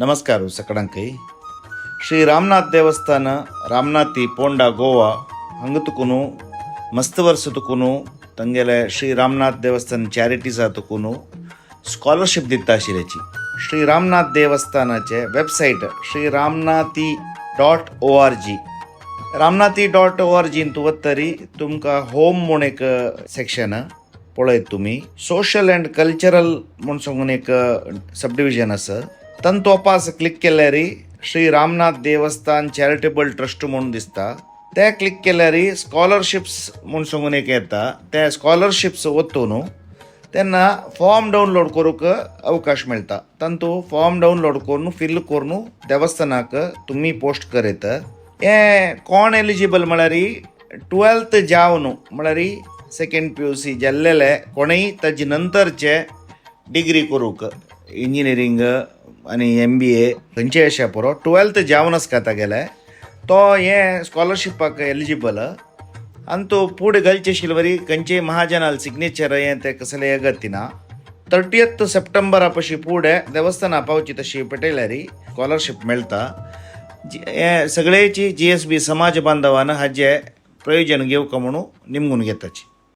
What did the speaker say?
ನಮಸ್ಕಾರ ಸಕಡಂಕೈ ಶ್ರೀ ರಾಮನಾಥ್ ದೇವಸ್ಥಾನ ರಾಮನಾಥಿ ಪೋಂಡ ಗೋವಾ ಹಂಗತುಕುನು ಮಸ್ತ್ ವರ್ಷತುಕುನು ತಂಗೆಲೆ ಶ್ರೀ ರಾಮನಾಥ್ ದೇವಸ್ಥಾನ ಚಾರಿಟೀಸ್ ಆತುಕುನು ಸ್ಕಾಲರ್शिप दिता आशिल्ल्याची श्री रामनाथ देवस्थानाचे वेबसायट श्रीरामनाथी.org रामनाथी.org वतरी तुमकां होम म्हूण एक सेक्शन पळयत तुमी सोशल एंड कल्चरल म्हूण सांगून एक सब डिविजन आसा तातूंत तोपास क्लिक केल्यार श्री रामनाथ देवस्थान चॅरिटेबल ट्रस्ट म्हणून दिसता ते क्लिक केल्यार स्कॉलरशिप्स म्हूण सांगून एक येता ते स्कॉलरशिप्स वतून तेन्ना फॉर्म डावनलोड करूंक अवकाश मेळटा तातूंत फॉर्म डावनलोड करून फिल करून देवस्थानाक तुमी पोस्ट करयत हे कोण एलिजिबल म्हळ्यार 12th जावन म्हळ्यार सेकंड PUC जाल्लेले कोणूय ताजे नंतरचे डिग्री करूंक इंजिनियरींग आनी MBA खंयचे अशें पुरो 12th जावन आसता तागेले तो हे स्कॉलरशिपाक एलिजिबल आनी तो फुडें घालचे शिल्वरी खंयचे महाजनाल सिग्नेचर हें ते कसले गतीना 30th सप्टेंबरा पशी फुडें देवस्थाना पावची तशी पटयल्यार स्कॉलरशिप मेळटा हे सगळेची GSB समाज बांधवान हाजे प्रयोजन घेवका म्हणून निमगून घेताची.